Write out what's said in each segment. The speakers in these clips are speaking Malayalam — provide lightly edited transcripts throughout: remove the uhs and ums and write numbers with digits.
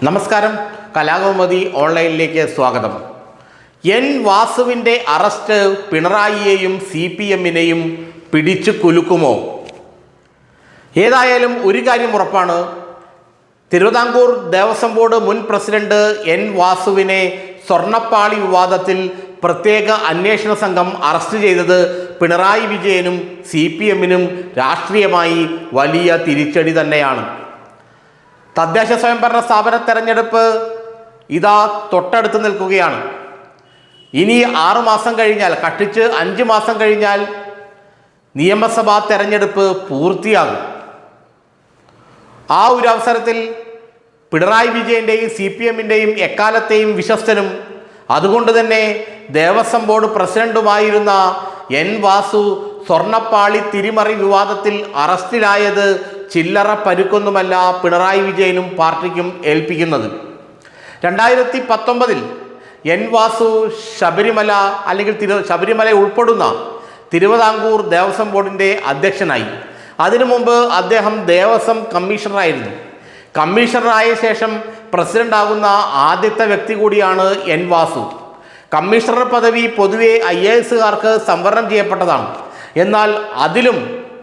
നമസ്കാരം, കലാകൗമുദി ഓൺലൈനിലേക്ക് സ്വാഗതം. എൻ വാസുവിൻ്റെ അറസ്റ്റ് പിണറായിയെയും CPM-നെയും പിടിച്ചു കുലുക്കുമോ? ഏതായാലും ഒരു കാര്യം ഉറപ്പാണ്. തിരുവിതാംകൂർ ദേവസ്വം ബോർഡ് മുൻ പ്രസിഡന്റ് എൻ വാസുവിനെ സ്വർണ്ണപ്പാളി വിവാദത്തിൽ പ്രത്യേക അന്വേഷണ സംഘം അറസ്റ്റ് ചെയ്തത് പിണറായി വിജയനും CPM-നും രാഷ്ട്രീയമായി വലിയ തിരിച്ചടി തന്നെയാണ്. തദ്ദേശ സ്വയംഭരണ സ്ഥാപന തെരഞ്ഞെടുപ്പ് ഇതാ തൊട്ടടുത്ത് നിൽക്കുകയാണ്. ഇനി 6 മാസം കഴിഞ്ഞാൽ, കഷ്ടിച്ച് 5 മാസം കഴിഞ്ഞാൽ നിയമസഭാ തെരഞ്ഞെടുപ്പ് പൂർത്തിയാകും. ആ ഒരു അവസരത്തിൽ പിണറായി വിജയൻ്റെയും CPM-ൻ്റെയും എക്കാലത്തെയും വിശ്വസ്തനും അതുകൊണ്ട് തന്നെ ദേവസ്വം ബോർഡ് പ്രസിഡന്റുമായിരുന്ന എൻ വാസു സ്വർണ്ണപ്പാളി തിരിമറി വിവാദത്തിൽ അറസ്റ്റിലായത് ചില്ലറ പരുക്കൊന്നുമല്ല പിണറായി വിജയനും പാർട്ടിക്കും ഏൽപ്പിക്കുന്നത്. 2019 എൻ വാസു ശബരിമല ശബരിമല ഉൾപ്പെടുന്ന തിരുവിതാംകൂർ ദേവസ്വം ബോർഡിൻ്റെ അധ്യക്ഷനായി. അതിനു മുമ്പ് അദ്ദേഹം ദേവസ്വം കമ്മീഷണറായിരുന്നു. കമ്മീഷണറായ ശേഷം പ്രസിഡന്റാകുന്ന ആദ്യത്തെ വ്യക്തി കൂടിയാണ് എൻ വാസു. കമ്മീഷണർ പദവി പൊതുവെ IAS-കാർക്ക് സംവരണം ചെയ്യപ്പെട്ടതാണ്. എന്നാൽ അതിലും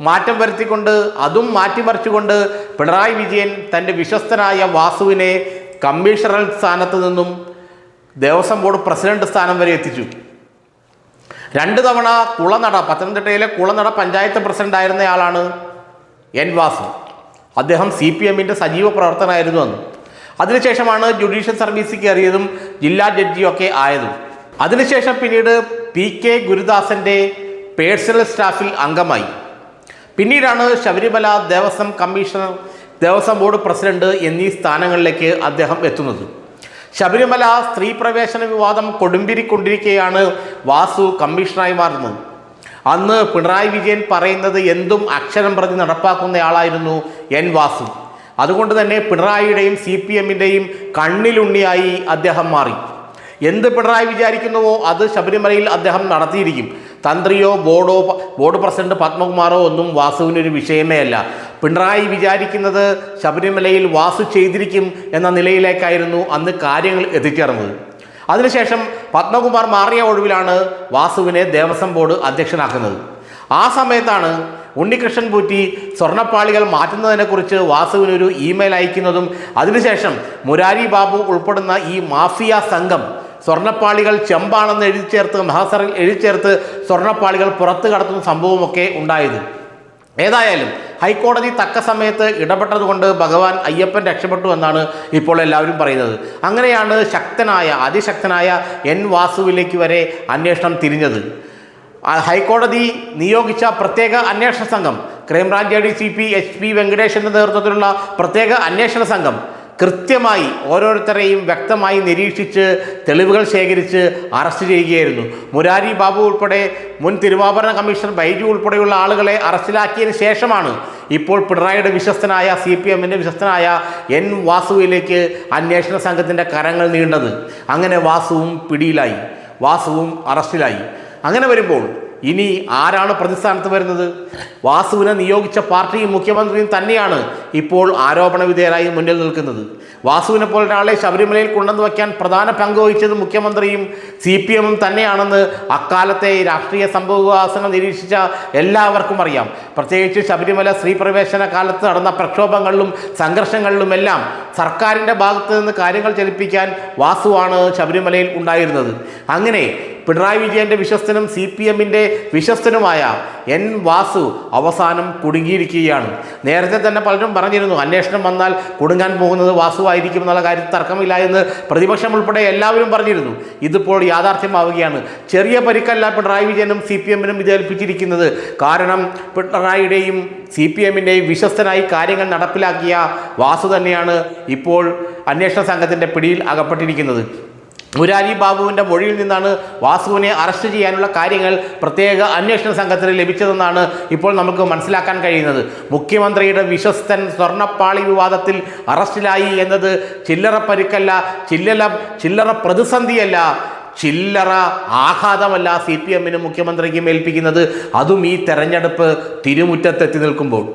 മാറ്റം വരുത്തിക്കൊണ്ട്, അതും മാറ്റിമറിച്ചുകൊണ്ട് പിണറായി വിജയൻ തൻ്റെ വിശ്വസ്തനായ വാസുവിനെ കമ്മീഷണർ സ്ഥാനത്ത് നിന്നും ദേവസ്വം ബോർഡ് പ്രസിഡന്റ് സ്ഥാനം വരെ എത്തിച്ചു. 2 തവണ പത്തനംതിട്ടയിലെ കുളനട പഞ്ചായത്ത് പ്രസിഡന്റായിരുന്നയാളാണ് എൻ വാസു. അദ്ദേഹം CPM-ൻ്റെ സജീവ പ്രവർത്തനമായിരുന്നു അന്ന്. അതിനുശേഷമാണ് ജുഡീഷ്യൽ സർവീസിൽ കയറിയതും ജില്ലാ ജഡ്ജിയൊക്കെ ആയതും. അതിനുശേഷം പിന്നീട് PK ഗുരുദാസൻ്റെ പേഴ്സണൽ സ്റ്റാഫിൽ അംഗമായി. പിന്നീടാണ് Sabarimala Devaswom commissioner, Devaswom board president എന്നീ സ്ഥാനങ്ങളിലേക്ക് അദ്ദേഹം എത്തുന്നത്. ശബരിമല സ്ത്രീ പ്രവേശന വിവാദം കൊടുമ്പിരിക്കൊണ്ടിരിക്കെയാണ് വാസു കമ്മീഷണറായി മാറുന്നത്. അന്ന് പിണറായി വിജയൻ പറയുന്നത് എന്തും അക്ഷരം പറഞ്ഞ് നടപ്പാക്കുന്നയാളായിരുന്നു എൻ വാസു. അതുകൊണ്ട് തന്നെ പിണറായിയുടെയും CPM-ൻ്റെയും കണ്ണിലുണ്ണിയായി അദ്ദേഹം മാറി. എന്ത് പിണറായി വിചാരിക്കുന്നുവോ അത് ശബരിമലയിൽ അദ്ദേഹം നടത്തിയിരിക്കും. തന്ത്രിയോ ബോർഡ് പ്രസിഡന്റ് പത്മകുമാറോ ഒന്നും വാസുവിനൊരു വിഷയമേ അല്ല. പിണറായി വിചാരിക്കുന്നത് ശബരിമലയിൽ വാസു ചെയ്തിരിക്കും എന്ന നിലയിലേക്കായിരുന്നു അന്ന് കാര്യങ്ങൾ എത്തിച്ചേർന്നത്. അതിനുശേഷം പത്മകുമാർ മാറിയ ഒഴിവിലാണ് വാസുവിനെ ദേവസ്വം ബോർഡ് അധ്യക്ഷനാക്കുന്നത്. ആ സമയത്താണ് ഉണ്ണികൃഷ്ണൻ പൂറ്റി സ്വർണ്ണപ്പാളികൾ മാറ്റുന്നതിനെക്കുറിച്ച് വാസുവിനൊരു ഇമെയിൽ അയക്കുന്നതും അതിനുശേഷം മുരാരി ബാബു ഉൾപ്പെടുന്ന ഈ മാഫിയ സംഘം സ്വർണ്ണപ്പാളികൾ ചെമ്പാണെന്ന് എഴുതിച്ചേർത്ത് സ്വർണ്ണപ്പാളികൾ പുറത്തു കടത്തുന്ന സംഭവമൊക്കെ ഉണ്ടായത്. ഏതായാലും ഹൈക്കോടതി തക്ക സമയത്ത് ഇടപെട്ടതുകൊണ്ട് ഭഗവാൻ അയ്യപ്പൻ രക്ഷപ്പെട്ടു എന്നാണ് ഇപ്പോൾ എല്ലാവരും പറയുന്നത്. അങ്ങനെയാണ് അതിശക്തനായ എൻ വാസുവിലേക്ക് വരെ അന്വേഷണം തിരിഞ്ഞത്. ഹൈക്കോടതി നിയോഗിച്ച പ്രത്യേക അന്വേഷണ സംഘം, ക്രൈംബ്രാഞ്ച് ADCP HP വെങ്കടേഷിൻ്റെ നേതൃത്വത്തിലുള്ള പ്രത്യേക അന്വേഷണ സംഘം കൃത്യമായി ഓരോരുത്തരെയും വ്യക്തമായി നിരീക്ഷിച്ച് തെളിവുകൾ ശേഖരിച്ച് അറസ്റ്റ് ചെയ്യുകയായിരുന്നു. മുരാരി ബാബു ഉൾപ്പെടെ മുൻ തിരുവാഭരണ കമ്മീഷണർ ബൈജു ഉൾപ്പെടെയുള്ള ആളുകളെ അറസ്റ്റിലാക്കിയതിന് ശേഷമാണ് ഇപ്പോൾ പിണറായിയുടെ വിശ്വസ്തനായ CPM-ൻ്റെ വിശ്വസ്തനായ എൻ വാസുവിലേക്ക് അന്വേഷണ സംഘത്തിൻ്റെ കരങ്ങൾ നീണ്ടത്. അങ്ങനെ വാസുവും പിടിയിലായി, വാസുവും അറസ്റ്റിലായി. അങ്ങനെ വരുമ്പോൾ ഇനി ആരാണ് പ്രതിസ്ഥാനത്ത് വരുന്നത്? വാസുവിനെ നിയോഗിച്ച പാർട്ടിയും മുഖ്യമന്ത്രിയും തന്നെയാണ് ഇപ്പോൾ ആരോപണ വിധേയരായി മുന്നിൽ നിൽക്കുന്നത്. വാസുവിനെ പോലെ ഒരാളെ ശബരിമലയിൽ കൊണ്ടുവന്ന് വയ്ക്കാൻ പ്രധാന പങ്ക് വഹിച്ചത് മുഖ്യമന്ത്രിയും CPM-ഉം തന്നെയാണെന്ന് അക്കാലത്തെ രാഷ്ട്രീയ സംഭവവികാസങ്ങൾ നിരീക്ഷിച്ച എല്ലാവർക്കും അറിയാം. പ്രത്യേകിച്ച് ശബരിമല സ്ത്രീ പ്രവേശന കാലത്ത് നടന്ന പ്രക്ഷോഭങ്ങളിലും സംഘർഷങ്ങളിലുമെല്ലാം സർക്കാരിൻ്റെ ഭാഗത്ത് നിന്ന് കാര്യങ്ങൾ ചലിപ്പിക്കാൻ വാസുവാണ് ശബരിമലയിൽ ഉണ്ടായിരുന്നത്. അങ്ങനെ പിണറായി വിജയൻ്റെ വിശ്വസ്തനും CPM-ൻ്റെ വിശ്വസ്തനുമായ എൻ വാസു അവസാനം കുടുങ്ങിയിരിക്കുകയാണ്. നേരത്തെ തന്നെ പലരും പറഞ്ഞിരുന്നു, അന്വേഷണം വന്നാൽ കുടുങ്ങാൻ പോകുന്നത് വാസു ആയിരിക്കും എന്നുള്ള കാര്യത്തിൽ തർക്കമില്ല എന്ന് പ്രതിപക്ഷം ഉൾപ്പെടെ എല്ലാവരും പറഞ്ഞിരുന്നു. ഇതിപ്പോൾ യാഥാർത്ഥ്യമാവുകയാണ്. ചെറിയ പരിക്കല്ല പിണറായി വിജയനും CPM-നും ഇത് ഏൽപ്പിച്ചിരിക്കുന്നത്. കാരണം പിണറായിയുടെയും CPM-ൻ്റെയും വിശ്വസ്തനായി കാര്യങ്ങൾ നടപ്പിലാക്കിയ വാസു തന്നെയാണ് ഇപ്പോൾ അന്വേഷണ സംഘത്തിൻ്റെ പിടിയിൽ അകപ്പെട്ടിരിക്കുന്നത്. മുരാരി ബാബുവിൻ്റെ മൊഴിയിൽ നിന്നാണ് വാസുവിനെ അറസ്റ്റ് ചെയ്യാനുള്ള കാര്യങ്ങൾ പ്രത്യേക അന്വേഷണ സംഘത്തിന് ലഭിച്ചതെന്നാണ് ഇപ്പോൾ നമുക്ക് മനസ്സിലാക്കാൻ കഴിയുന്നത്. മുഖ്യമന്ത്രിയുടെ വിശ്വസ്തൻ സ്വർണ്ണപ്പാളി വിവാദത്തിൽ അറസ്റ്റിലായി എന്നത് ചില്ലറ പരിക്കല്ല, ചില്ലറ പ്രതിസന്ധിയല്ല, ചില്ലറ ആഘാതമല്ല CPM-നും മുഖ്യമന്ത്രിക്കും ഏൽപ്പിക്കുന്നത്. അതും ഈ തെരഞ്ഞെടുപ്പ് തിരുമുറ്റത്തെത്തി നിൽക്കുമ്പോൾ.